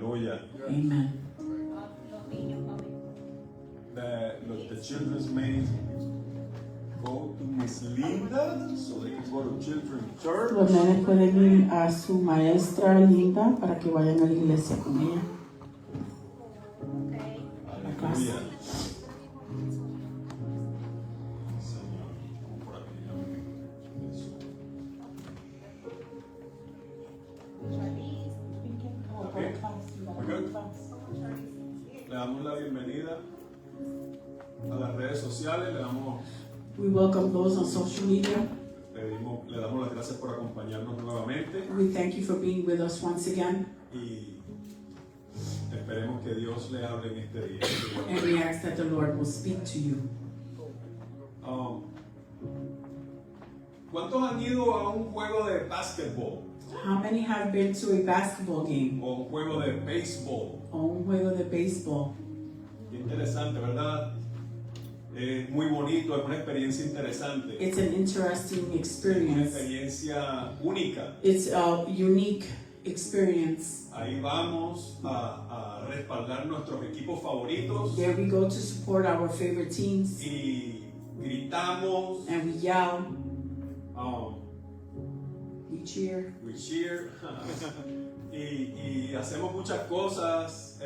Aleluya. Amen. The children's may go to Miss Linda so they can go to children's church. Los nenes pueden ir a su maestra Linda para que vayan a la iglesia con ella. Aleluya. Señor, vamos por aquí. Le damos la bienvenida a las redes sociales, We welcome those on social media. le damos las gracias por acompañarnos nuevamente We thank you for being with us once again. y esperemos que Dios le hable en este día. And we ask that the Lord will speak to you. ¿Cuántos han ido a un juego de básquetbol How many have been to a basketball game o un juego de béisbol? or un juego de baseball? Qué interesante, ¿verdad? Es muy bonito, es una experiencia interesante, It's an interesting una experience. experiencia única. It's a unique experience. Ahí vamos a respaldar nuestros equipos favoritos There we go to support our favorite teams y gritamos, and we yell, um, we cheer, we cheer y hacemos muchas cosas,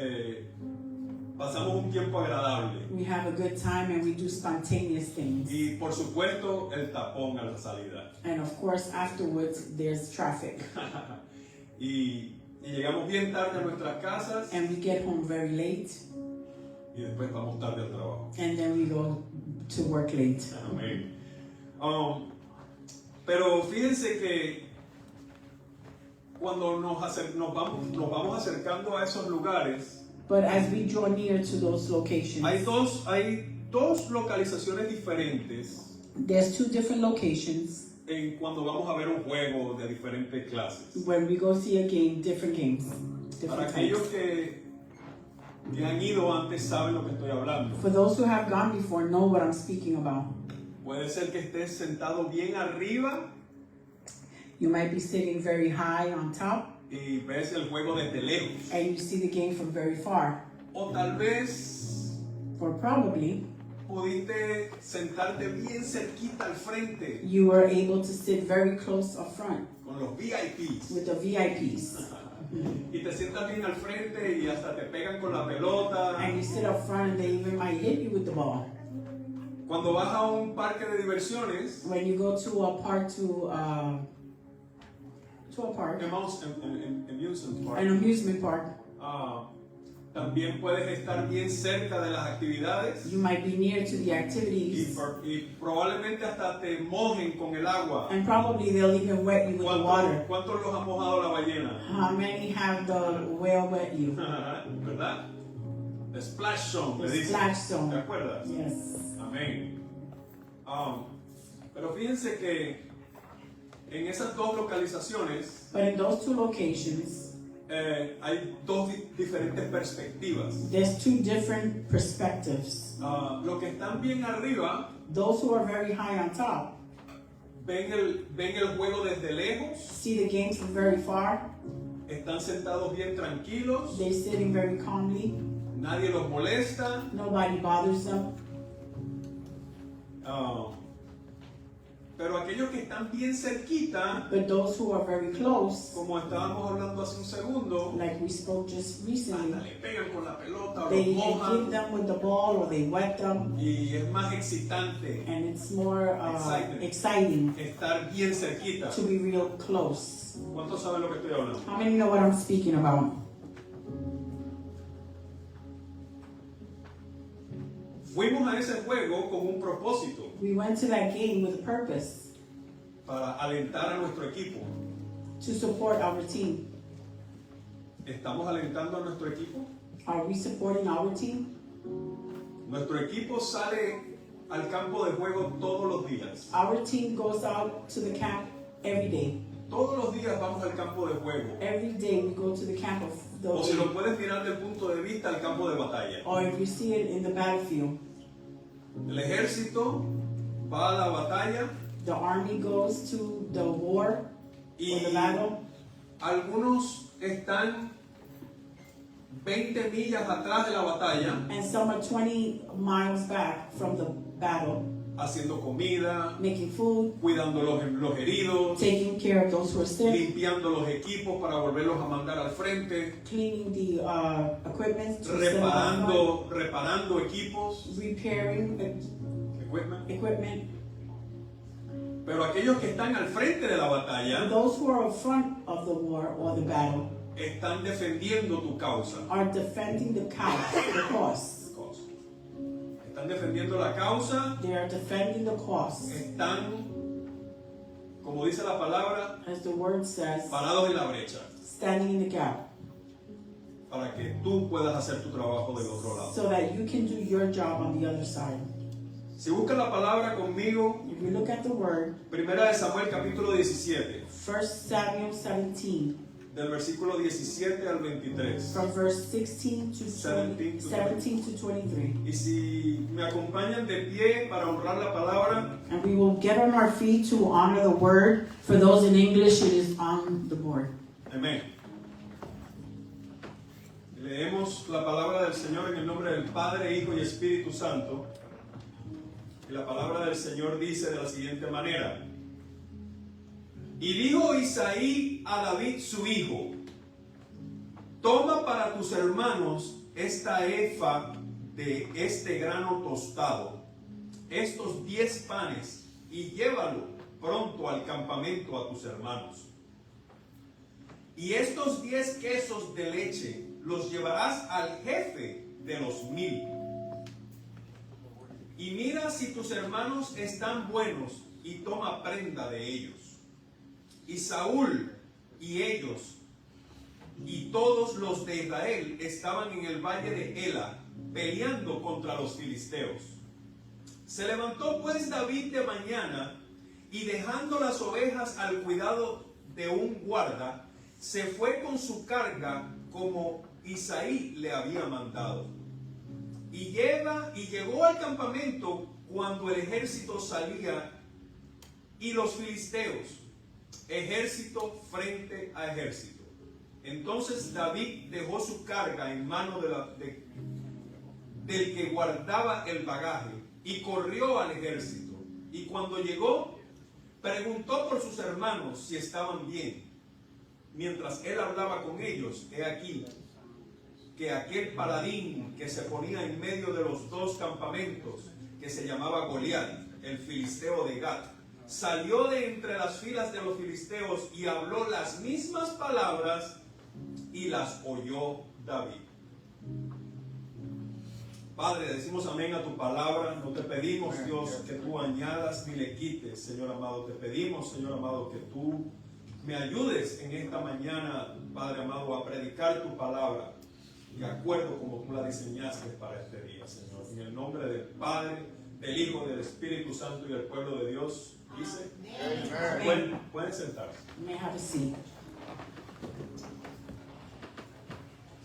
pasamos un tiempo agradable we have a good time, and we do spontaneous things. y por supuesto el tapón a la salida And of course, afterwards, there's traffic. y llegamos bien tarde a nuestras casas And we get home very late, y después vamos tarde al trabajo. and then we go to work late. Amén. Pero fíjense que cuando nos vamos acercando a esos lugares, But as we draw near to those locations, hay dos localizaciones diferentes there's two different locations en cuando vamos a ver un juego de diferentes clases. when we go see a game, different games, Para different aquellos types. que han ido antes saben lo que estoy hablando. For those who have gone before know what I'm speaking about. Puede ser que estés sentado bien arriba You might be sitting very high on top, y ves el juego desde lejos. and you see the game from very far. O tal vez Or probably, pudiste sentarte bien cerquita al frente you were able to sit very close up front con los VIPs with the VIPs. y te sientas bien al frente y hasta te pegan con la pelota. And you sit up front and they even might hit you with the ball. Cuando vas a un parque de diversiones, When you go to a park, amusement park, an amusement park, también puedes estar bien cerca de las actividades you might be near to the y activities, probablemente hasta te mojen con el agua. and probably they'll even wet you with the water. ¿Cuántos los ha mojado la ballena? How many have the whale wet you? ¿Verdad? The splash zone, le The dicen. splash zone. ¿Te acuerdas? Yes. Amén. Pero fíjense que en esas dos localizaciones But in those two locations, hay dos diferentes perspectivas. there's two different perspectives. Los que están bien arriba Those who are very high on top ven el juego desde lejos, see the game from very far. están sentados bien tranquilos, They're sitting very calmly. nadie los molesta. Nobody bothers them. Pero aquellos que están bien cerquita, But those who are very close, como estábamos hablando hace un segundo, like we spoke just recently, hasta le pegan con la pelota o they los either hit mojan them with the ball or they wet them, y es más excitante and it's more Excitement. exciting estar bien cerquita. to be real close. ¿Cuántos saben lo que estoy hablando? How many know what I'm speaking about? Fuimos a ese juego con un propósito, We went to that game with a purpose, para alentar a nuestro equipo. to support our team. ¿Estamos alentando a nuestro equipo? Are we supporting our team? Nuestro equipo sale al campo de juego todos los días. Our team goes out to the camp every day. Todos los días vamos al campo de juego. Every day we go to the camp of O si the lo puedes mirar del punto de vista, al campo de batalla. or if you see it in the battlefield. El ejército va a la batalla The army goes to the war or y the battle, algunos están 20 millas atrás de la batalla, and some are 20 miles back from the battle, haciendo comida, making food, cuidando los heridos, taking care of those who are sick, limpiando los equipos para volverlos a mandar al frente, cleaning the equipment, to send them out, reparando equipos, repairing equipment. Pero aquellos que están al frente de la batalla Those who are in front of the war or the battle están defendiendo tu causa. are defending the cause. Están defendiendo la causa, They are defending the cause. están, como dice la palabra, As the word says, parados en la brecha, standing in the gap, para que tú puedas hacer tu trabajo del otro lado. so that you can do your job on the other side. Si buscas la palabra conmigo, If you look at the word, Primera de Samuel capítulo 17, 1 Samuel 17, del versículo 17 al 23. from verse 16 to 20, 17 to 23. Y si me acompañan de pie para honrar la palabra, And we will get on our feet to honor the word. For those in English, it is on the board. amén. Leemos la palabra del Señor en el nombre del Padre, Hijo y Espíritu Santo. Y la palabra del Señor dice de la siguiente manera: y dijo Isaí a David su hijo: toma para tus hermanos esta efa de este grano tostado, estos 10 panes, y llévalo pronto al campamento a tus hermanos. Y estos 10 quesos de leche los llevarás al jefe de los 1000. Y mira si tus hermanos están buenos, y toma prenda de ellos. Y Saúl y ellos y todos los de Israel estaban en el valle de Ela, peleando contra los filisteos. Se levantó pues David de mañana, y dejando las ovejas al cuidado de un guarda, se fue con su carga como Isaí le había mandado. Y llegó al campamento cuando el ejército salía, y los filisteos, ejército frente a ejército. Entonces David dejó su carga en mano del que guardaba el bagaje, y corrió al ejército. Y cuando llegó, preguntó por sus hermanos si estaban bien. Mientras él hablaba con ellos, he aquí que aquel paladín que se ponía en medio de los dos campamentos, que se llamaba Goliat, el filisteo de Gat, salió de entre las filas de los filisteos y habló las mismas palabras, y las oyó David. Padre, decimos amén a tu palabra. No te pedimos, Dios, que tú añadas ni le quites, Señor amado. Te pedimos, Señor amado, que tú me ayudes en esta mañana, Padre amado, a predicar tu palabra de acuerdo como tú la diseñaste para este día, Señor. En el nombre del Padre, del Hijo, del Espíritu Santo y del pueblo de Dios, dice. Pueden sentarse. You may have a seat.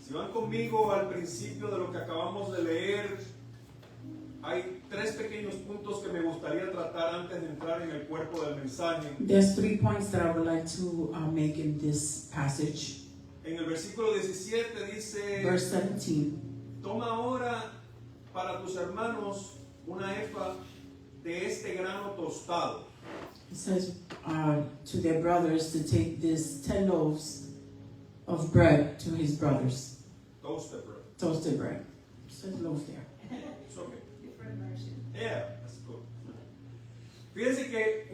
Si van conmigo al principio de lo que acabamos de leer, hay 3 pequeños puntos que me gustaría tratar antes de entrar en el cuerpo del mensaje. There's 3 points that I would like to make in this passage. En el versículo 17 dice: Verse 17. toma ahora para tus hermanos una efa de este grano tostado. It says to their brothers to take this 10 loaves of bread to his brothers. Toasted bread. Toasted bread. It says loaves there. It's okay. Yeah, that's good. Fíjense que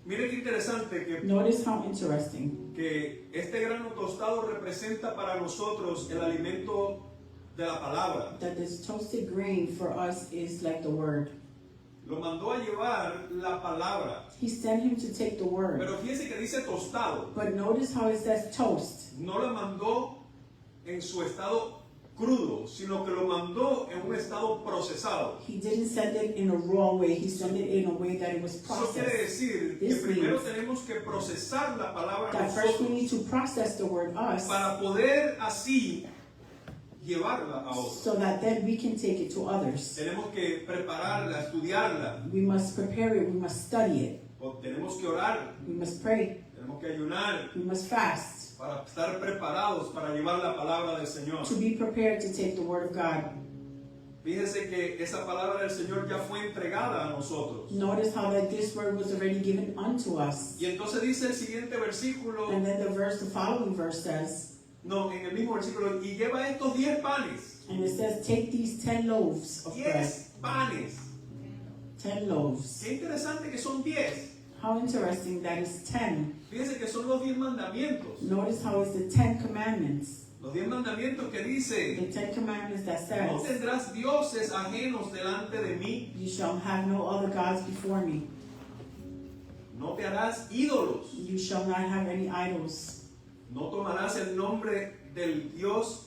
miren qué interesante Notice how interesting que este grano tostado representa para nosotros el alimento de la palabra. that this toasted grain for us is like the word. Lo mandó a llevar la palabra. He sent him to take the word. Pero fíjense que dice tostado. But notice how it says toast. No la mandó en su estado crudo, sino que lo mandó en un estado procesado. He didn't send it in a raw way. He sent it in a way that it was Eso quiere processed. decir que This primero means tenemos que procesar la palabra That first we nosotros need to process the word us para poder así llevarla a otros. so that then we can take it to others. Tenemos que prepararla, estudiarla, We must prepare it. We must study it. o tenemos que orar, We must pray. tenemos que ayunar, We must fast. para estar preparados para llevar la palabra del Señor. to be prepared to take the word of God. Fíjense que esa palabra del Señor ya fue entregada a nosotros. Notice how that this word was already given unto us. Y entonces dice el siguiente versículo, And then the following verse says, no, en el mismo versículo, y lleva estos 10 panes. and it says, take these 10 loaves of bread. 10 panes. 10 loaves. Qué interesante que son 10. How interesting that is 10. Fíjense que son los 10 mandamientos. Notice how it's the 10 commandments. Los 10 mandamientos que dice, The 10 commandments that no says, tendrás dioses ajenos delante de mí, you shall have no other gods before me. no te harás ídolos, You shall not have any idols. no tomarás el nombre del Dios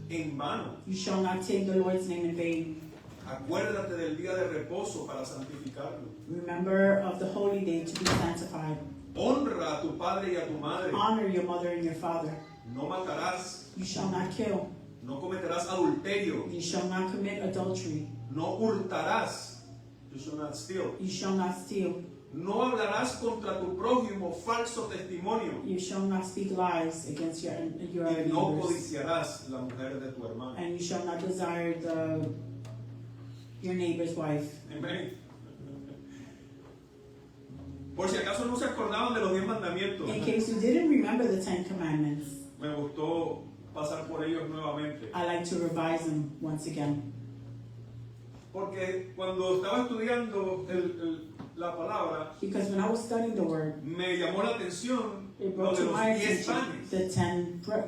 en vano. You shall not take the Lord's name in vain. Acuérdate del día de reposo para santificarlo. Remember of the holy day to be sanctified. Honra a tu padre y a tu madre. Honor your mother and your father. No matarás, You shall not kill. no cometerás adulterio, You shall not commit adultery. no hurtarás. You shall not steal. You shall not steal. No hablarás contra tu prójimo falso testimonio. You shall not speak lies against your Y no neighbors. codiciarás la mujer de tu hermano. And you shall not desire your neighbor's wife. Amén. Por si acaso no se acordaban de los 10 mandamientos, In case you didn't remember the 10 commandments, me gustó pasar por ellos nuevamente. I like to revise them once again. Porque cuando estaba estudiando la palabra, Because when I was studying the word, me llamó la atención it lo brought de to los my 10 attention panes.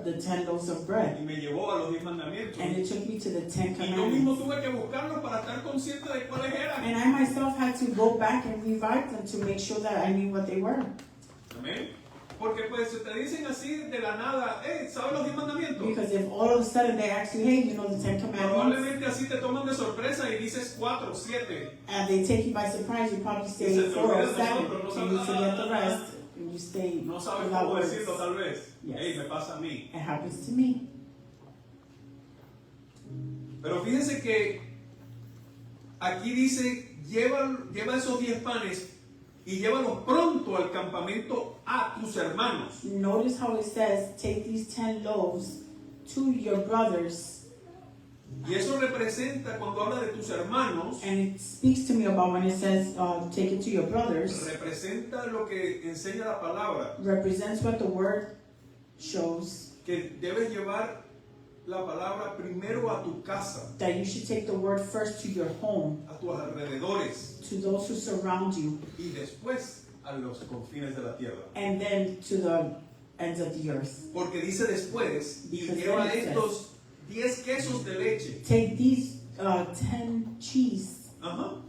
the 10 loaves of bread. Y me llevó a los 10 mandamientos. And it took me to the 10 Y yo mismo commandments. tuve que buscarlos para estar consciente de cuáles eran. And I myself had to go back and revise them to make sure that I knew what they were. Amén. Porque pues si te dicen así de la nada, ¿sabes los 10 mandamientos? Because if all of a sudden they ask you, hey, you know the 10 commandments, Probablemente así te toman de sorpresa y dices 4, 7. and they take you by surprise, you probably say Se te 4 or olvida 7, nosotros, no and you sabes- forget the rest, and you stay No sabes without cómo words. decirlo tal vez. Yes. Hey, me pasa a mí. It happens to me. Pero fíjense que aquí dice, lleva esos 10 panes y llévalos pronto al campamento a tus hermanos. Notice how it says, take these 10 loaves to your brothers, Y eso representa, cuando habla de tus hermanos, and it speaks to me about when it says, take it to your brothers, representa lo que enseña la palabra, represents what the word shows, que debes llevar la palabra primero a tu casa, that you should take the word first to your home, a tus alrededores, to those who surround you, y después a los confines de la tierra. and then to the ends of the earth. Porque dice después, y Because lleva then it estos 10 quesos de leche. Take these 10 cheese. Ajá.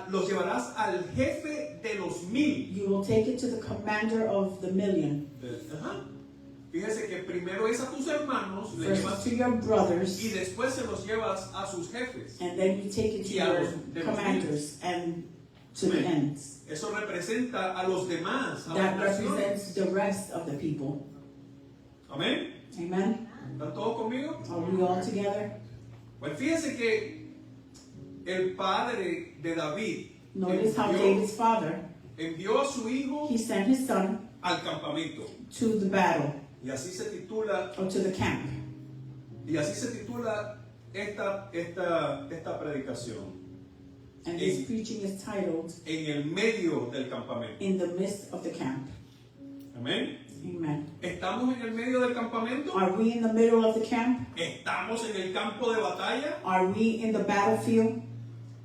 Los llevarás al jefe de los 1000. You will take it to the commander of the 1,000,000. Ajá. Fíjese que primero es a tus hermanos, le First llevas, to your brothers, y después se los llevas a sus jefes. and then you take it to Y a your los de los commanders and to the Amén. ends. Eso representa a los demás, a That las naciones. represents the rest of the people. Amén. Amen? ¿Están todos conmigo? Are we all together? Pues fíjese que el padre de David Notice how David's father, envió a su hijo he sent his son al campamento. to the battle, Y así se titula, or to the camp. esta predicación. And this preaching is titled, En el medio del campamento. In the Midst of the Camp. Amén. Amen. ¿Estamos en el medio del campamento? Are we in the middle of the camp? ¿Estamos en el campo de batalla? Are we in the battlefield?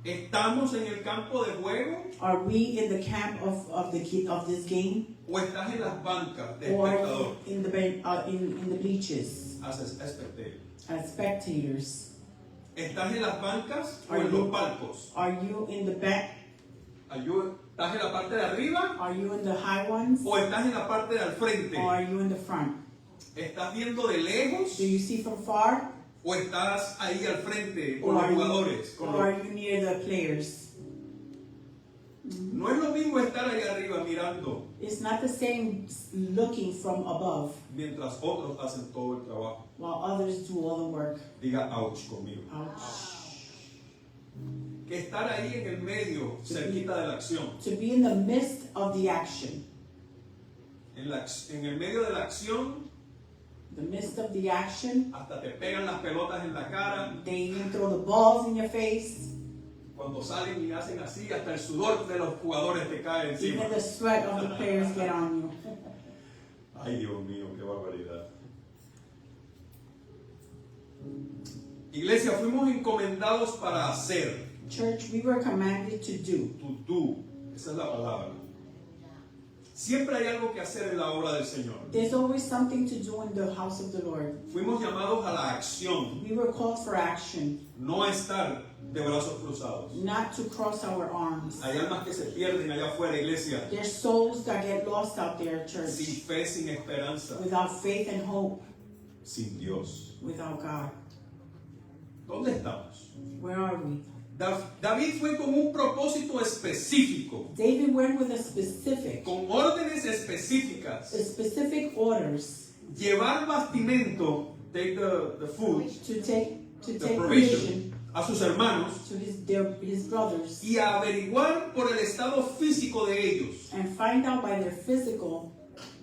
¿Estamos en el campo de juego? Are we in the camp of this game? ¿O estás en las bancas de Or espectador? in the bleachers As a spectator. as spectators? ¿Estás en las bancas o Are en los you- palcos? Are you in the back? ¿Estás en la parte de arriba Are you in the high ones? o estás en la parte de al frente? Or are you in the front? ¿Estás viendo de lejos Do you see from far? o estás ahí al frente con Or los are jugadores? you, or are you near the players? No es lo mismo estar ahí arriba mirando It's not the same looking from above mientras otros hacen todo el trabajo. while others do all the work. Diga ouch conmigo. Ouch. Que estar ahí en el medio, cerquita de la acción. To be in the midst of the action. en el medio de la acción, the midst of the action, hasta te pegan las pelotas en la cara. they even throw the balls in your face. Cuando salen y hacen así, hasta el sudor de los jugadores te cae encima. Even the sweat of the players get on you. Ay, Dios mío, qué barbaridad. Iglesia, fuimos encomendados para hacer. Church, we were commanded to do. Tú, esa es la palabra. Siempre hay algo que hacer en la obra del Señor. There's always something to do in the house of the Lord. Fuimos llamados a la acción, We were called for action, no a estar de brazos cruzados. not to cross our arms. Hay almas que se pierden allá afuera, iglesia, There's souls that get lost out there, sin church, fe, sin esperanza, without faith and hope, sin Dios. without God. ¿Dónde estamos? Where are we? David fue con un propósito específico, David went with a specific orders llevar bastimento, take the food, to take the provision provision, a sus hermanos to his brothers y a averiguar por el estado físico de ellos and find out by their physical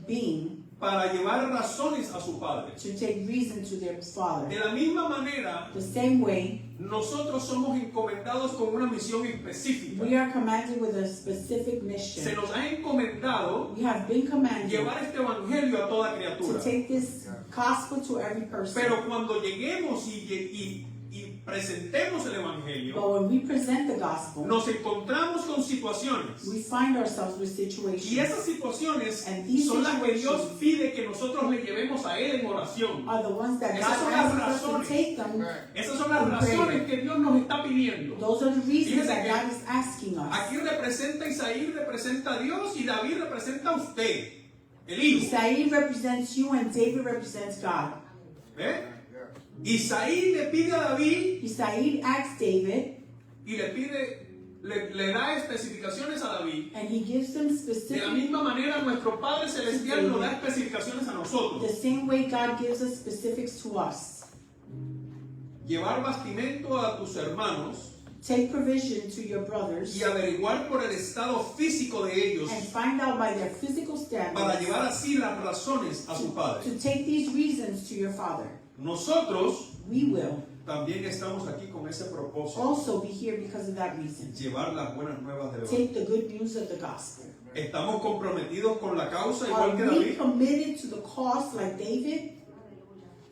being para llevar razones a su padre. to take reason to their De father. la misma manera, The same way, nosotros somos encomendados con una misión específica. we are commanded with a specific Se mission. nos ha encomendado We have been commanded llevar este evangelio a toda to criatura. take this gospel to every person. Pero cuando lleguemos y presentemos el evangelio, But when we present the gospel, nos encontramos con situaciones. we find ourselves with Y situations. esas situaciones And these son las que situations Dios pide que nosotros le llevemos a Él en oración. Are the ones that Esas son God las asks us to razones. take them. Esas son las razones que Dios nos está pidiendo. Those are the reasons Fíjese that que God is asking us. Aquí representa Isaí, representa a Dios y David representa a usted, el hijo. Isaí represents you and David represents God. ¿Ve? Isaí le pide a David Isaí asks David, y le da especificaciones a David. and he gives them De la specific, misma manera, nuestro Padre Celestial nos da especificaciones a nosotros. the same way God gives us specifics to us. Llevar bastimento a tus hermanos Take provision to your brothers y averiguar por el estado físico de ellos and find out by their physical para standards llevar así las razones a su Padre. to take these reasons to your father. Nosotros We will también estamos aquí con ese propósito. also be here because of that reason. Llevar las buenas nuevas del Evangelio. Take the good news of the gospel. ¿Estamos comprometidos con la causa Are igual que we David? committed to the cause like David?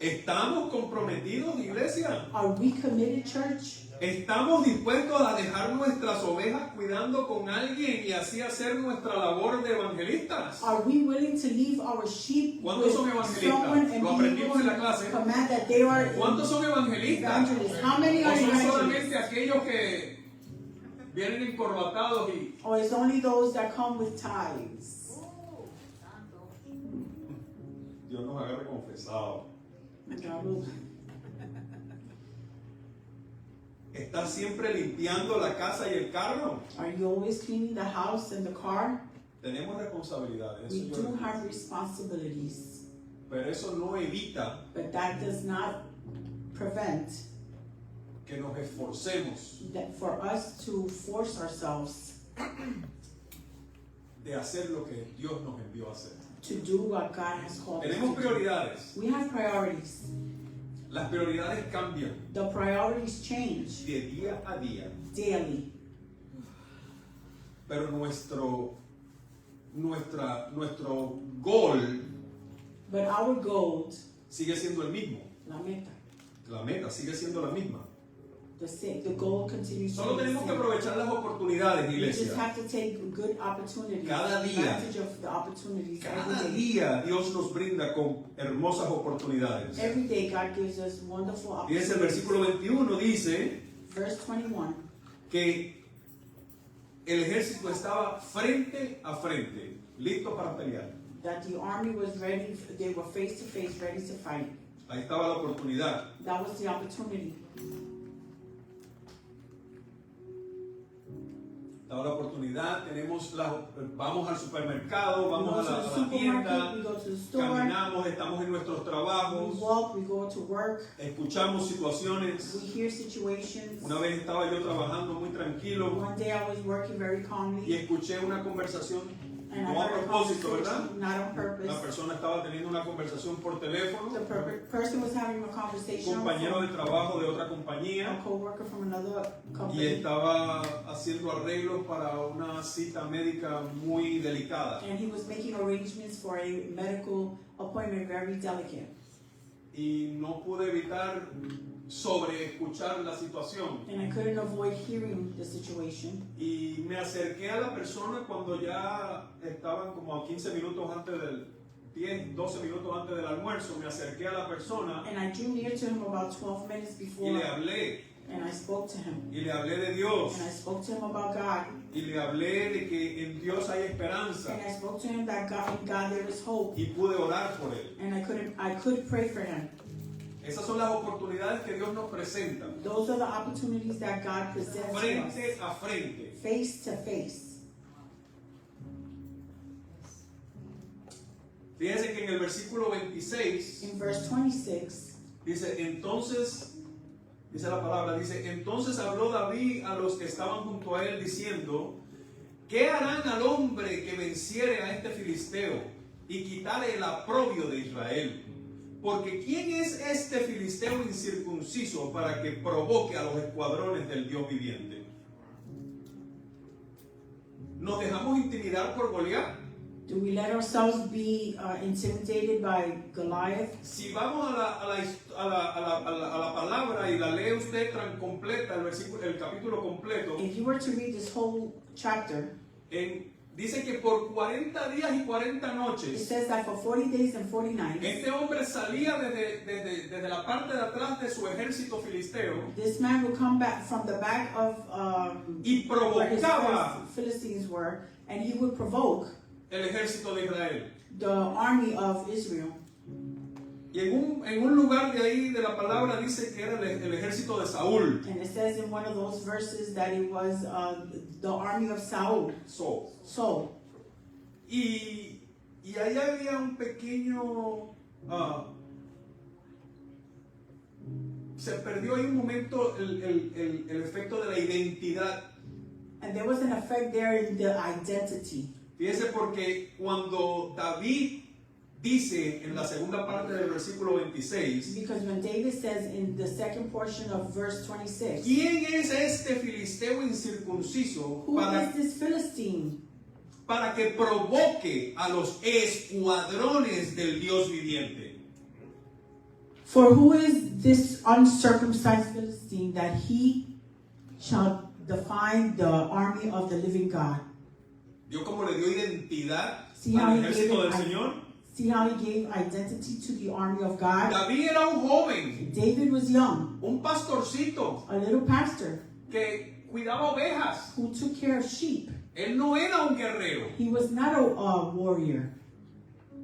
¿Estamos comprometidos, iglesia? Are we committed, church? ¿Estamos dispuestos a dejar nuestras ovejas cuidando con alguien y así hacer nuestra labor de evangelistas? Are we willing to leave our sheep ¿Cuántos with son evangelistas? someone and Lo be aprendimos able en la to clase. command that they are ¿Cuántos son evangelistas? evangelists? How many ¿O are son evangelists? solamente aquellos que vienen encorbatados y Or it's only those that come with tithes? Dios nos agarre confesados? God will- ¿Estás siempre limpiando la casa y el carro? Are you always cleaning the house and the car? Tenemos responsabilidades, We eso yo do lo have entiendo. responsibilities, Pero eso no evita but that does not prevent que nos esforcemos that for us to force ourselves de hacer lo que Dios nos envió a hacer. to do what God has called us Tenemos to do. prioridades. We have priorities. Las prioridades cambian The priorities change de día a día, daily, pero nuestro goal but our goal, sigue siendo el mismo. la meta, La meta sigue siendo la misma. the goal continues to Solo be the tenemos que same. aprovechar las oportunidades, We just iglesia. have to take good opportunities, Cada día. advantage of the opportunities Cada every day. día Dios nos brinda con hermosas oportunidades. Every day God gives us wonderful Fíjense, el opportunities. versículo 21 dice Verse 21, que el ejército estaba frente a frente, listo para pelear. that the army was ready, they were face to face, ready to fight. Ahí estaba la oportunidad. That was the opportunity. Estaba la oportunidad, vamos al supermercado, We vamos go a to la, the a la supermarket, tienda, we go to the store, caminamos, estamos en nuestros we trabajos, walk, we go to work, escuchamos situaciones. we hear situations. Una vez estaba yo trabajando muy tranquilo One day I was working very y calmly escuché una conversación And I No a heard a propósito, conversation, ¿verdad? not on La purpose. persona estaba teniendo una conversación por teléfono, The person was having a un conversation compañero de with trabajo de otra a compañía, co-worker from another y company. estaba haciendo arreglos para una cita médica muy delicada. And he was making arrangements for a medical appointment, very delicate. Y no pude evitar sobre escuchar la situación. And I couldn't avoid hearing the situation. Y me acerqué a la persona cuando ya estaban como a 15 minutos antes del 10, 12 minutos antes del almuerzo. Me acerqué a la persona And I drew near to him about 12 minutes y before, le hablé. and I spoke to him. Y le hablé de Dios. And I spoke to him about God. Y le hablé de que en Dios hay esperanza. And I spoke to him that God, in God there is hope. Y pude orar por él. And I could pray for him. Esas son las oportunidades que Dios nos presenta. Those are the opportunities that God presents to us, Frente a frente. face to face. Fíjense que en el versículo 26 In verse 26, dice, entonces, dice la palabra, dice, entonces habló David a los que estaban junto a él diciendo, ¿qué harán al hombre que venciere a este filisteo y quitare el aprobio de Israel? Porque ¿quién es este filisteo incircunciso para que provoque a los escuadrones del Dios viviente? ¿Nos dejamos intimidar por Goliat? do we let ourselves be intimidated by Goliath? Si vamos a la palabra y la lee usted tan completa, el capítulo completo, If you were to read this whole chapter, dice que por 40 días y 40 it noches, says that for 40 days and 40 nights, este hombre salía desde la parte de atrás de su ejército filisteo this man would come back from the back of y where his provocaba Philistines were, and he would provoke el ejército de Israel. the army of Israel. Y en un lugar de ahí de la palabra dice que era el ejército de Saúl. And it says in one of those verses that it was the army of Saul. So, Y ahí había un pequeño... se perdió ahí un momento el efecto de la identidad. and there was an effect there in the identity. Fíjese porque cuando David dice en la segunda parte del versículo 26, Because when David says in the second portion of verse 26, ¿quién es este filisteo incircunciso who is this Philistine para que provoque a los escuadrones del Dios viviente? For who is this uncircumcised Philistine that he shall define the army of the living God? Dios como le dio identidad See how al he gave ejército del it, Señor. see how he gave identity to the army of God? David era un joven, David was young, un pastorcito a little pastor que cuidaba ovejas. who took care of sheep. Él no era un guerrero, He was not a warrior,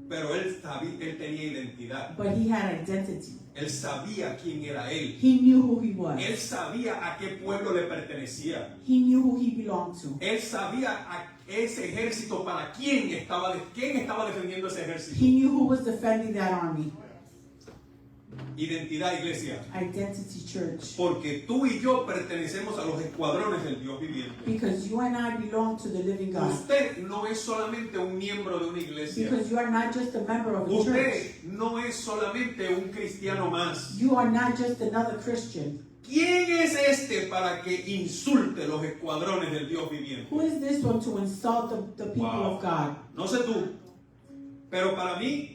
pero él tenía identidad. but he had identity. Él sabía quién era él. He knew who he was. Él sabía a qué pueblo le pertenecía. He knew who he belonged to. Él sabía a ese ejército para quién estaba defendiendo ese ejército. He knew who was defending that army. Identidad, iglesia. Identity, church. Porque tú y yo pertenecemos a los escuadrones del Dios viviente. Because you and I belong to the living God. Usted no es solamente un miembro de una iglesia. Because you are not just a member of a church. Usted no es solamente un cristiano más. You are not just another Christian. ¿Quién es este para que insulte los escuadrones del Dios viviente? Who is this one to insult the people Wow. of God? No sé tú, pero para mí,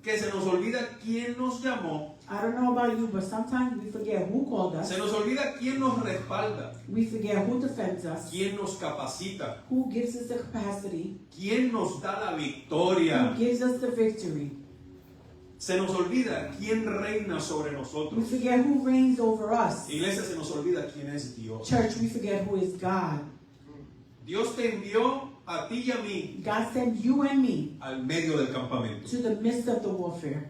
que se nos olvida quién nos llamó, I don't know about you, but sometimes we forget who called us. se nos olvida quién nos respalda, We forget who defends us, quién nos capacita, who gives us the capacity, quién nos da la who victoria. gives us the victory. Se nos olvida quién reina sobre We nosotros. forget who reigns over us. Iglesia, se nos olvida quién es Dios. Church, we forget who is God. Dios te envió a ti y a mí God sent you and me al medio del campamento, to the midst of the warfare,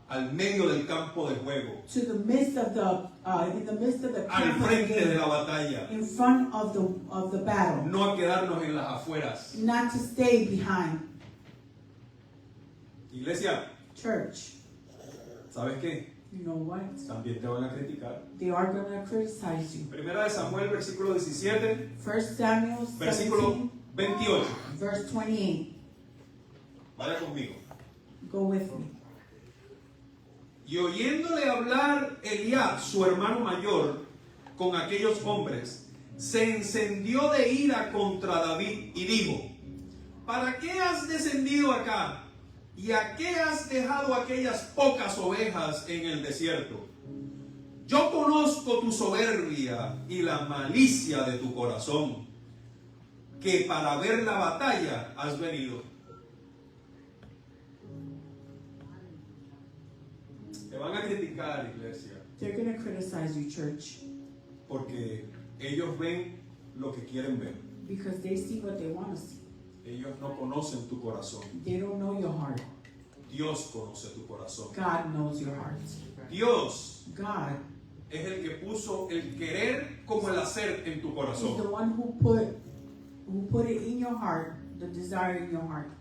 al medio del campo de juego, to the midst of the in the midst of the al camp of the frente de game, la batalla, in front of the battle, no a quedarnos en las afueras. not to stay behind. Iglesia, Church, ¿sabes qué? you know what? También te van a criticar. They are going to criticize you. Primera de Samuel, versículo 17, 1 Samuel versículo 17, 28. Verse 28. Vaya conmigo. Go with me. Y oyéndole hablar Eliab, su hermano mayor, con aquellos hombres, se encendió de ira contra David y dijo: ¿para qué has descendido acá? ¿Y a qué has dejado aquellas pocas ovejas en el desierto? Yo conozco tu soberbia y la malicia de tu corazón, que para ver la batalla has venido. Te van a criticar, iglesia, They're going to criticize you, church, porque ellos ven lo que quieren ver. because they see what they want to see. Ellos no conocen tu corazón. They don't know your heart. Dios conoce tu corazón. God knows your heart. Dios God es el que puso el querer como el hacer en tu is the corazón. one who put it in your heart, the desire in your heart.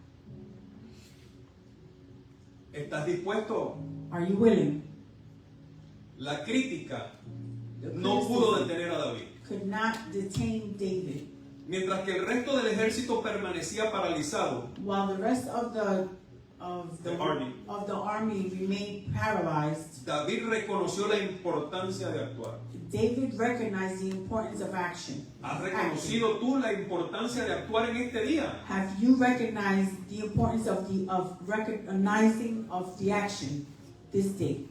¿Estás dispuesto? Are you willing? La crítica The no pudo criticism detener a David. could not detain David. Mientras que el resto del ejército permanecía paralizado, While the rest of the army remained paralyzed, David reconoció la importancia de actuar. David recognized the importance of action. ¿Has reconocido tú la importancia de actuar en este día? Have you recognized the importance of recognizing of the action this day?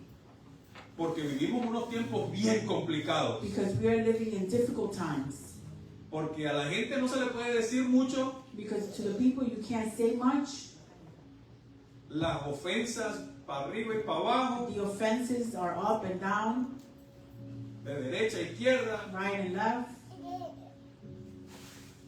Porque vivimos unos tiempos bien complicados. Because we are living in difficult times. Porque a la gente no se le puede decir mucho. Because to the people you can't say much. Las ofensas para arriba y para abajo, The offenses are up and down, de derecha a izquierda. right and left.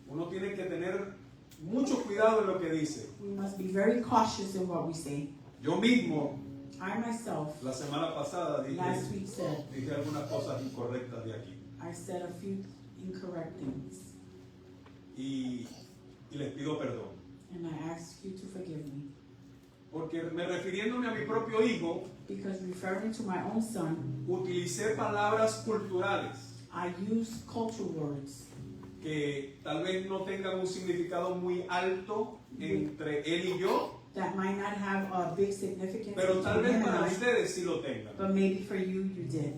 Uno tiene que tener mucho cuidado en lo que dice. We must be very cautious in what we say. Yo mismo, I myself, la semana pasada, last week said, dije algunas cosas incorrectas de aquí. I said a few incorrect things. Y les pido perdón. And I ask you to forgive me. Porque refiriéndome a mi propio hijo, Because referring to my own son, utilicé palabras culturales I use cultural words que tal vez no tengan un significado muy alto entre él y yo, that might not have a big significance pero tal vez between him and para I, ustedes sí lo tengan. but maybe for you, you did.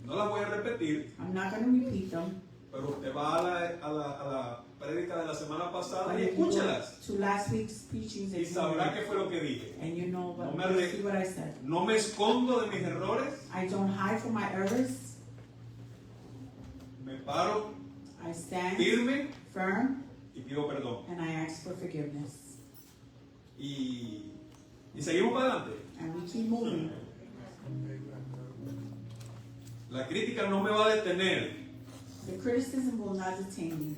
No las voy a repetir, I'm not going to repeat them. pero usted va a la prédica de la semana pasada But y if you go escúchelas to last week's preachings, y sabrá qué fue lo que dije. and you know No what, me you re- see what I said. No me escondo de mis errores, I don't hide from my errors. me paro I stand firme firm, y pido perdón. and I ask for forgiveness. Y seguimos para adelante. And we keep moving. La crítica no me va a detener. The criticism will not detain me.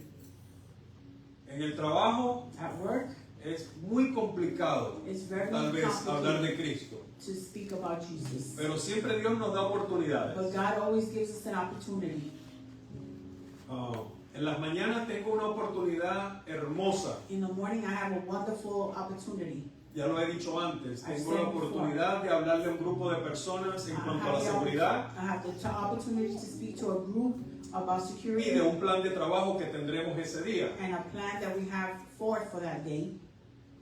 En el trabajo At work, es muy complicado it's very tal vez hablar de complicated Cristo, to speak about Jesus. pero siempre Dios nos da oportunidades. But God always gives us an opportunity. En las mañanas tengo una oportunidad hermosa, In the morning, I have a wonderful opportunity. ya lo he dicho antes, I've tengo said la oportunidad de hablarle a un grupo de personas en cuanto a la seguridad I have the opportunity to speak to a group about y security de un plan de trabajo que tendremos ese día. and a plan that we have forth for that day.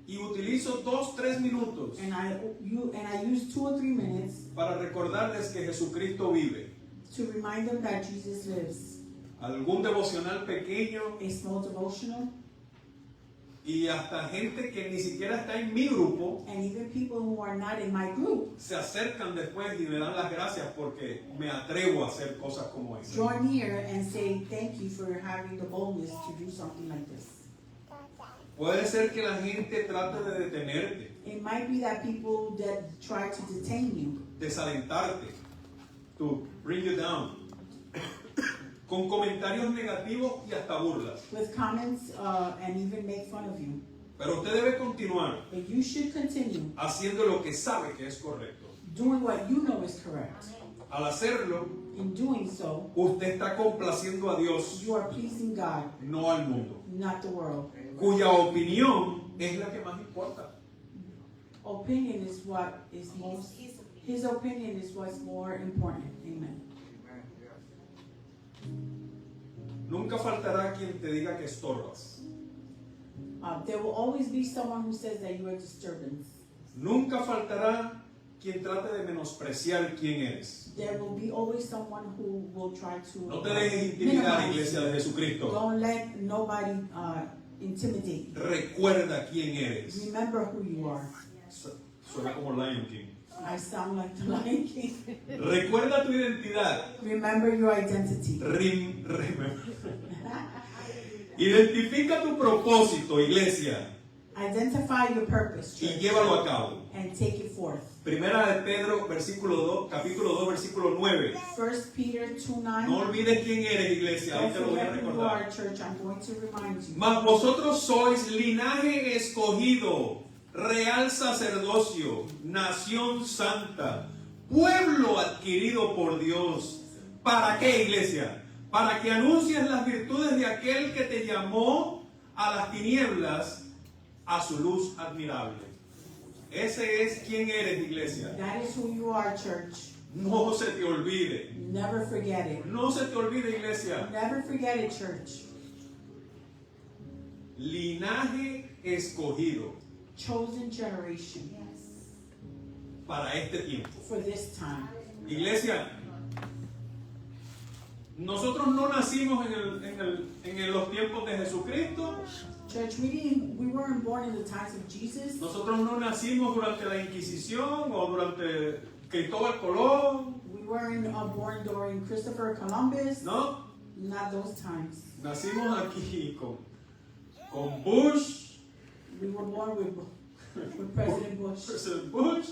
Y utilizo 2-3 minutos And I use 2 or 3 minutes para recordarles que Jesucristo vive. to remind them that Jesus lives. Algún devocional pequeño A small devotional, y hasta gente que ni siquiera está en mi grupo and even people who are not in my group se acercan después y me dan las gracias porque me atrevo a hacer cosas como esa. draw near and say thank you for having the boldness to do something like this. Puede ser que la gente trate de detenerte, It might be that people that try to detain you, desalentarte, to bring you down, con comentarios negativos y hasta burlas. with comments and even make fun of you. Pero usted debe continuar But you should continue haciendo lo que sabe que es correcto. doing what you know is correct. Al hacerlo, In doing so, usted está complaciendo a Dios, you are pleasing God, no al mundo, not the world. cuya opinión es la que más importa. Opinion is what is most, his opinion is what's more important. Amen. Nunca faltará quien te diga que estorbas. There will always be someone who says that you are a disturbance. Nunca faltará quien trate de menospreciar quién eres. There will be always someone who will try to No te dejes intimidar, minimize iglesia de you. Jesucristo. Don't let nobody intimidate you. Recuerda quién eres. Remember who you are. Suena como Lion King. I sound like the Lion King. Recuerda tu identidad. Remember your identity. Identifica tu propósito, iglesia, Identify your purpose, y church, llévalo a cabo. and take it forth. Primera de Pedro, capítulo 2, versículo 9. 1 Peter 2:9. No olvides quién eres, iglesia. Ahí Don't te lo voy a forget who you recordar. are, church. I'm going to remind you. Mas vosotros sois linaje escogido, real sacerdocio, nación santa, pueblo adquirido por Dios. ¿Para qué, iglesia? Para que anuncies las virtudes de aquel que te llamó a las tinieblas, a su luz admirable. Ese es quien eres, iglesia. That is who you are, church. No se te olvide. Never forget it. No se te olvide, iglesia. Never forget it, church. Linaje escogido Chosen generation para este tiempo. for this time. Iglesia, nosotros no nacimos en los tiempos de Jesucristo. Church, we weren't born in the times of Jesus. Nosotros no nacimos durante la Inquisición o durante Cristóbal Colón, We weren't born during Christopher Columbus. ¿no? Not those times. Nacimos aquí con Bush, We were born with President Bush, President Bush,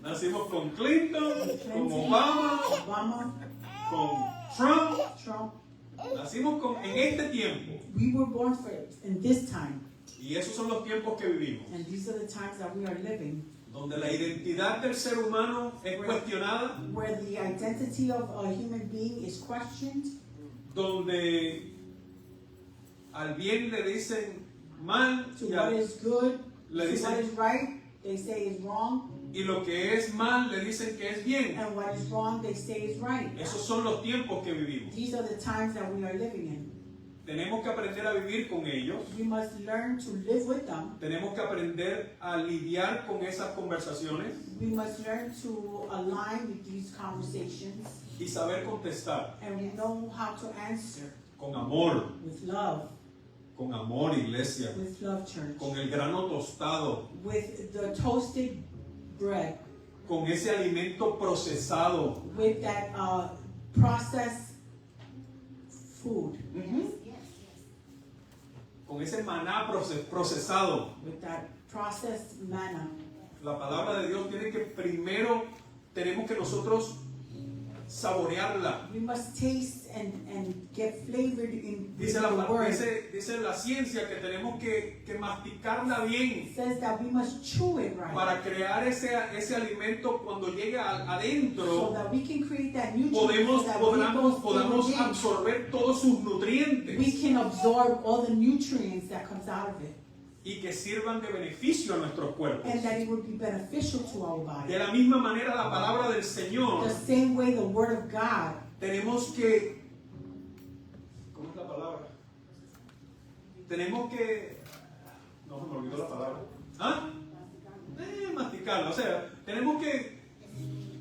nacimos con Clinton, con Obama, Obama, con Trump. Trump. Nacimos en este tiempo. We were born in this time. Y esos son los tiempos que vivimos, And these are the times that we are living, donde la identidad del ser humano es cuestionada, where the identity of a human being is questioned, donde al bien le dicen mal to y, what is good, le to what dicen, is right, they say is wrong, y lo que es mal le dicen que es bien. and what is wrong, they say is right. Esos son los tiempos que vivimos. These are the times that we are living in. Tenemos que aprender a vivir con ellos. We must learn to live with them. Tenemos que aprender a lidiar con esas conversaciones We must learn to align with these conversations, y saber contestar and we know how to answer con amor, with love, iglesia, with love, church, con el grano tostado, with the toasted bread, con ese alimento procesado. with that processed food, Con ese maná procesado. with that processed manna. La palabra de Dios tiene que primero, tenemos que nosotros saborearla. We must taste and get flavored in Dice the la, word. dice la ciencia que tenemos que masticarla bien It says that we must chew it right, para crear ese alimento cuando llegue so adentro. that we can create that nutrient, so that Podamos we absorber todos sus nutrientes can absorb all the nutrients that comes out of it, y que sirvan de beneficio a nuestros cuerpos. and that it would be beneficial to our body. De la misma manera, la palabra del Señor, The same way the word of God, tenemos que, ¿cómo es la palabra? Tenemos que, no se me olvidó la palabra, ¿ah? Masticarla, o sea, tenemos que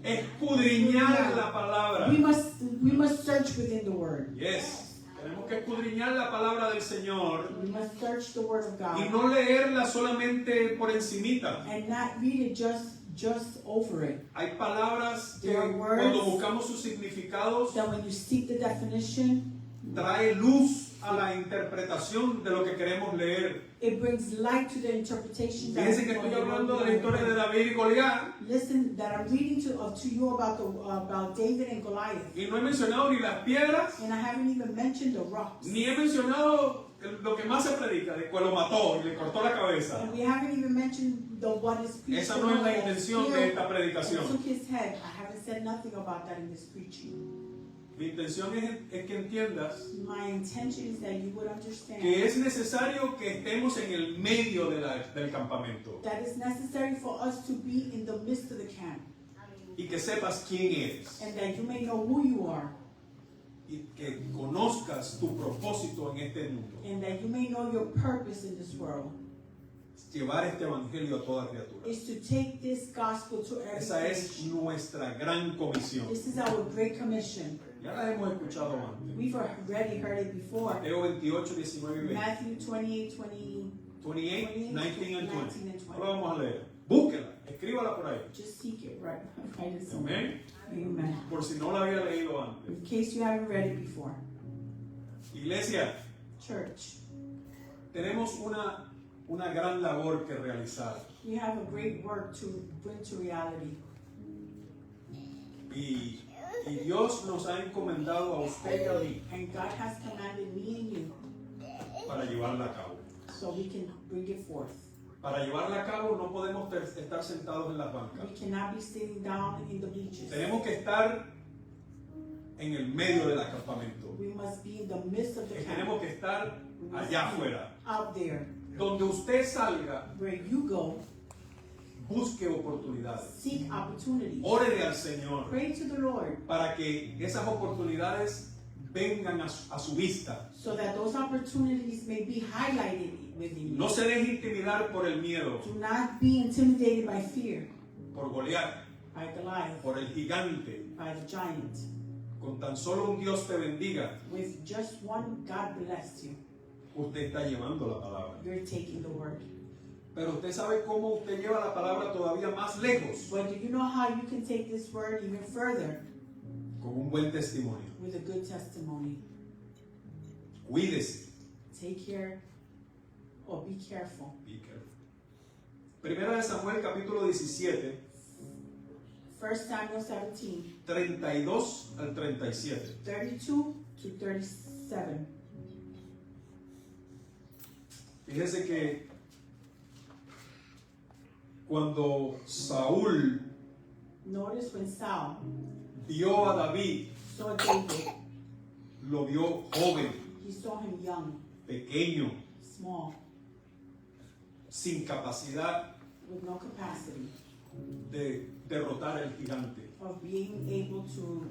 escudriñar la palabra. we must search within the word. Yes. Tenemos que escudriñar la palabra del Señor We must search the word of y God no leerla solamente por encimita. and not read it just over it. Hay palabras que There are words cuando buscamos sus significados that when you seek the definition, trae luz a la interpretación de lo que queremos leer. it brings light to the interpretation. that Fíjense que we estoy want to hablando de la read. historia de David y Goliat Listen, that I'm reading to you about David and Goliath, y no he mencionado ni las piedras and I haven't even mentioned the rocks, ni he mencionado lo que más se predica, de que lo mató y le cortó la cabeza. and we haven't even mentioned the what is preached. Esa no es la intención de esta predicación. Took his head. I haven't said nothing about that in this preaching. Mi intención es que entiendas My intention is that you would understand que es necesario que estemos en el medio del campamento that it's necessary for us to be in the midst of the camp, y que sepas quién eres and that you may know who you are, y que conozcas tu propósito en este mundo. and that you may know your purpose in this world. llevar este evangelio a toda criatura. is to take this gospel to every Esa es creation. nuestra gran comisión. This is our great commission. Ya la hemos escuchado antes. We've already heard it before. Mateo 28, 19 y 20. Matthew 28, 20. 28, 19 and 20. 19 and 20. Ahora vamos a leer. Búsquela, escríbala por ahí. Just seek it, right? Write it somewhere. Amén. Amen. Por si no la había leído antes. In case you haven't read it before. Iglesia, Church, tenemos una gran labor que realizar. we have a great work to bring to reality. Y Dios nos ha encomendado a usted y a mí And God has commanded me and you para llevarla a cabo. so we can bring it forth. Para llevarla a cabo no podemos estar sentados en las bancas. We cannot be sitting down in the bleachers. Tenemos que estar en el medio del acampamento. We must be in the midst of the Tenemos camp. que estar We must allá be afuera. out there. Donde usted salga, Where you go, busque oportunidades. seek opportunities. Órele al Señor Pray to the Lord para que esas oportunidades vengan a su vista. so that those opportunities may be highlighted within you. No se deje intimidar por el miedo, Do not be intimidated by fear, por Goliat, by Goliath, por el gigante. by the giant. Con tan solo un Dios te bendiga, With just one, God bless you. usted está llevando la palabra. You're taking the word. Pero usted sabe cómo usted lleva la palabra todavía más lejos, But do you know how you can take this word even further? con un buen testimonio. With a good testimony. Cuídese. Take care or be careful. Be careful. Primera de Samuel capítulo 17, 1 Samuel 17, 32 al 37. 32 to 37. Fíjese que cuando Saúl Notice when Saul vio a David, saw David, lo vio joven, he saw him young, pequeño, small, sin capacidad with no capacity de derrotar al gigante. of being able to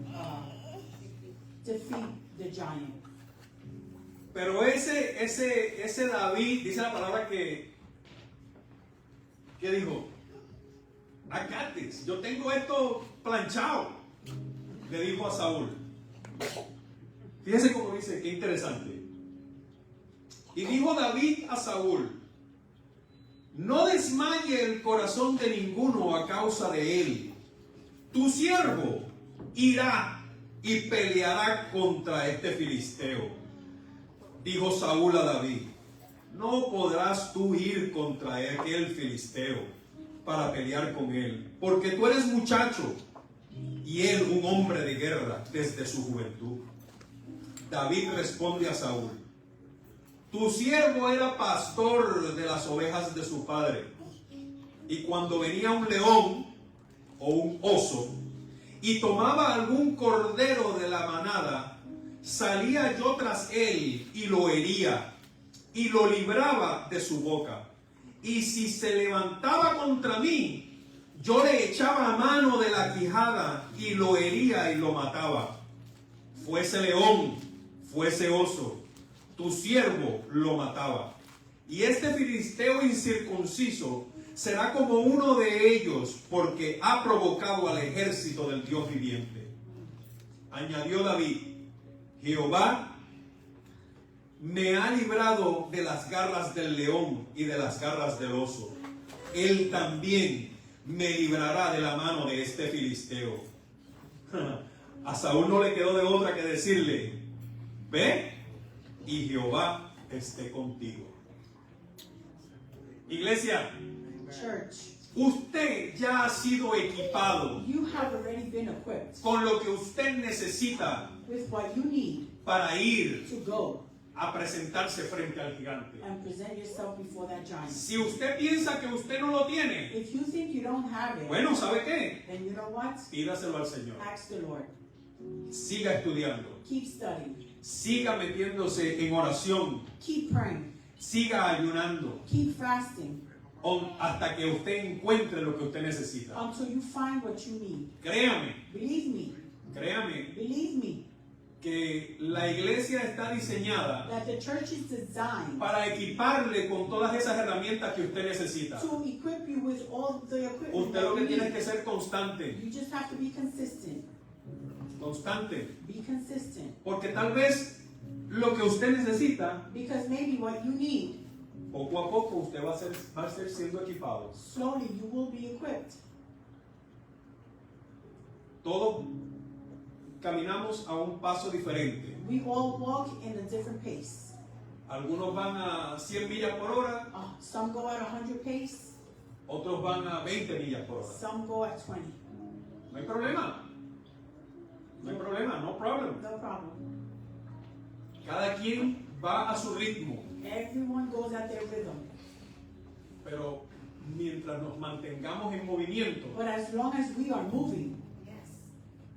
defeat the giant. Pero ese David, dice la palabra que dijo, Acates, yo tengo esto planchado, le dijo a Saúl. Fíjese cómo dice, qué interesante. Y dijo David a Saúl, no desmaye el corazón de ninguno a causa de él. Tu siervo irá y peleará contra este filisteo. Dijo Saúl a David, no podrás tú ir contra aquel filisteo para pelear con él, porque tú eres muchacho y él un hombre de guerra desde su juventud. David responde a Saúl, tu siervo era pastor de las ovejas de su padre, y cuando venía un león o un oso y tomaba algún cordero de la manada, salía yo tras él y lo hería y lo libraba de su boca. Y si se levantaba contra mí, yo le echaba mano de la quijada y lo hería y lo mataba. Fuese león, fuese oso, tu siervo lo mataba. Y este filisteo incircunciso será como uno de ellos, porque ha provocado al ejército del Dios viviente. Añadió David, Jehová me ha librado de las garras del león y de las garras del oso. Él también me librará de la mano de este filisteo. A Saúl no le quedó de otra que decirle, ve y Jehová esté contigo. Iglesia, Church, usted ya ha sido equipado you have already been equipped con lo que usted necesita with what you need para ir to go a presentarse frente al gigante. and present yourself before that giant. Si usted piensa que usted no lo tiene, If you think you don't have it, bueno, ¿sabe qué? then you know what? Pídaselo al Señor. Ask the Lord. Siga estudiando. Keep studying. Siga metiéndose en oración. Keep praying. Siga ayunando. Keep fasting Hasta que usted encuentre lo que usted necesita. until you find what you need. Créame, Believe me. créame Believe me. que la iglesia está diseñada that the church is designed para equiparle con todas esas herramientas que usted necesita. to equip you with all the equipment Usted that lo que you tiene need. que ser constante, You just have to be consistent. constante. Be consistent. Porque tal vez lo que usted necesita, Because maybe what you need, poco a poco usted va a ser siendo equipado. slowly you will be equipped. Todos caminamos a un paso diferente. We all walk in a different pace. Algunos van a 100 millas por hora, Some go at 100 pace, otros van a 20 millas por hora. some go at 20. No hay problema. No hay problema, no problem. No problem. Cada quien va a su ritmo. Everyone goes at their rhythm. Pero mientras nos mantengamos en movimiento, But as long as we are moving,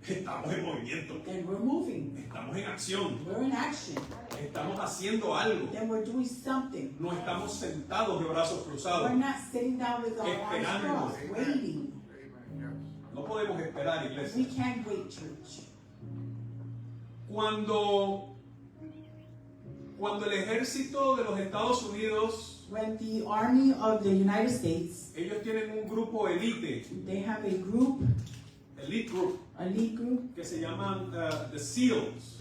estamos en movimiento, then we're moving. estamos en acción, We're in action. estamos haciendo algo. Then we're doing something. No estamos sentados de brazos cruzados. We're not sitting down with our arms Esperando. crossed, waiting. No podemos esperar, We iglesia. can't wait, church. Cuando el ejército de los Estados Unidos, When the army of the United States, ellos tienen un grupo elite group, group, elite group, que se llaman the SEALs.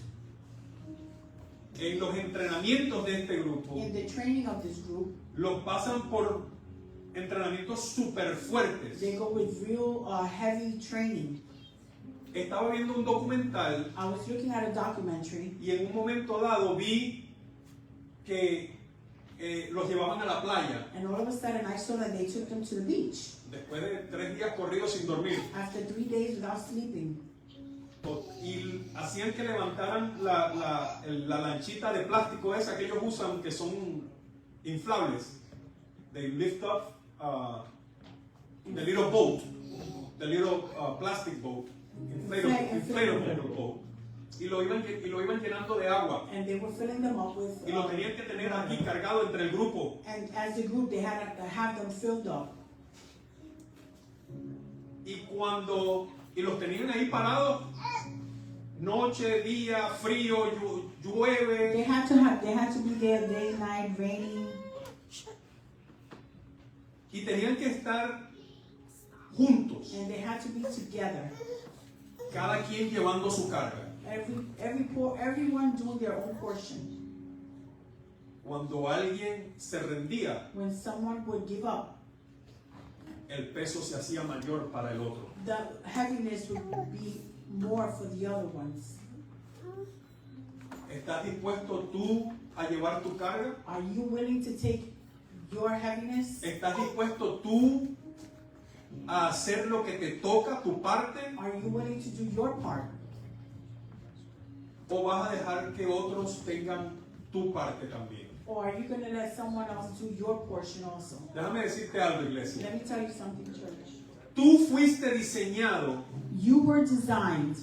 En los entrenamientos de este grupo, in the training of this group, los pasan por entrenamientos súper fuertes. they go with real heavy training. Estaba viendo un documental I was looking at a documentary, y en un momento dado vi que los llevaban a la playa and all of a sudden I saw that they took them to the beach después de 3 días corridos sin dormir. after 3 days without sleeping. Y hacían que levantaran la lanchita de plástico esa que ellos usan, que son inflables. They lift up the little boat, the little plastic boat, inflatable boat. Y lo iban llenando de agua. And they were filling them up with, Y lo tenían que tener aquí cargado entre el grupo. and as a group they had to have them filled up. Y los tenían ahí parados, noche, día, frío, llueve. They had to be there day, night, raining, Y tenían que estar juntos, and they had to be together. cada quien llevando su carga. Everyone doing their own portion. Cuando alguien se rendía, When someone would give up, el peso se hacía mayor para el otro. the heaviness would be more for the other ones. ¿Estás dispuesto tú a llevar tu carga? Are you willing to take your heaviness? ¿Estás dispuesto tú a hacer lo que te toca, tu parte? Are you willing to do your part? ¿O vas a dejar que otros tengan tu parte también? Or are you going to let someone else do your portion also? Déjame decirte algo, iglesia. Let me tell you something, church. Tú fuiste diseñado You were designed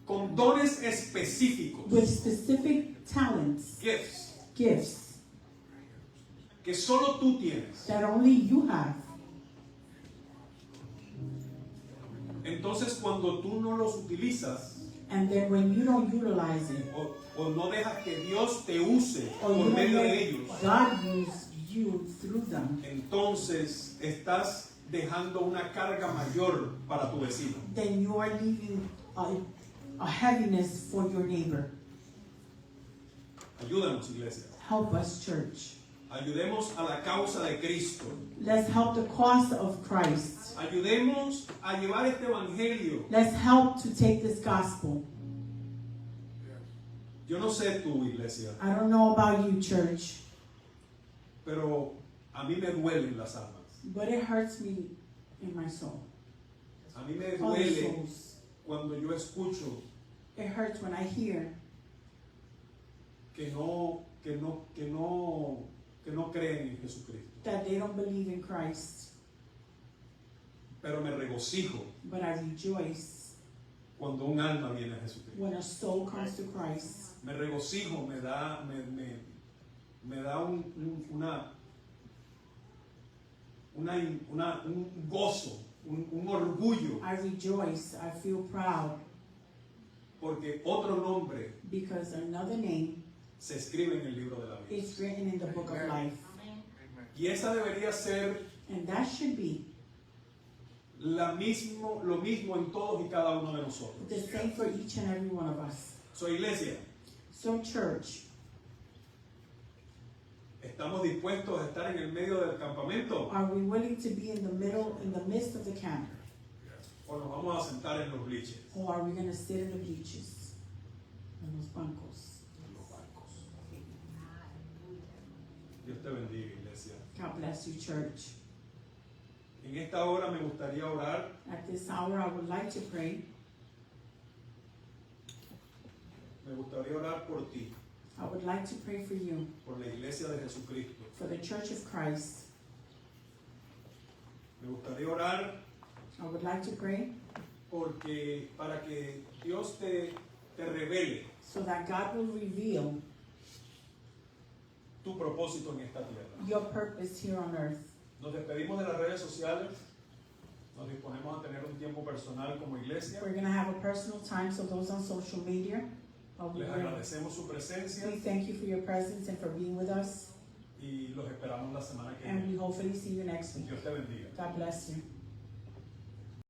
con dones específicos, with specific talents, gifts que solo tú tienes. that only you have. Entonces, cuando tú no los utilizas And then when you don't utilize it, o no dejas que Dios te use or por you don't medio de let ellos, God use you through them, entonces estás dejando una carga mayor para tu vecino. then you are leaving a heaviness for your neighbor. Ayúdanos, iglesia. Help us, church. Ayudemos a la causa de Cristo. Let's help the cause of Christ. Ayudemos a llevar este evangelio. Let's help to take this gospel. Yo no sé tú, iglesia, I don't know about you, church, pero a mí me duelen las almas. but it hurts me in my soul. A mí me Other duele souls. cuando yo escucho It hurts when I hear que no creen en Jesucristo. that they don't believe in Christ. Pero me regocijo But I rejoice cuando un alma viene a Jesucristo. when a soul comes to Christ. Me regocijo, me da un gozo, un orgullo, I rejoice. I feel proud porque otro nombre because another name se escribe en el libro de la vida. is written in the book of life. Y esa debería ser And that should be lo mismo en todos y cada uno de nosotros. the same for each and every one of us. So, iglesia, So, church, ¿estamos dispuestos a estar en el medio del campamento? are we willing to be in the midst of the camp? ¿O nos vamos a sentar en los bleachers? Or are we going to sit in the bleachers? En los bancos. En los bancos. Dios te bendiga, iglesia. God bless you, church. En esta hora me gustaría orar At this hour, I would like to pray. Me gustaría orar por ti, I would like to pray for you, por la iglesia de Jesucristo. for the Church of Christ. Me gustaría orar I would like to pray porque para que Dios te revele so that God will reveal tu propósito en esta tierra. your purpose here on earth. Nos despedimos de las redes sociales. Nos disponemos a tener un tiempo personal como iglesia. We're going to have a personal time, so those on social media, Les agradecemos su presencia we thank you for your presence and for being with us, y los esperamos la semana que and viene. we hopefully see you next week. Dios te bendiga. God bless you.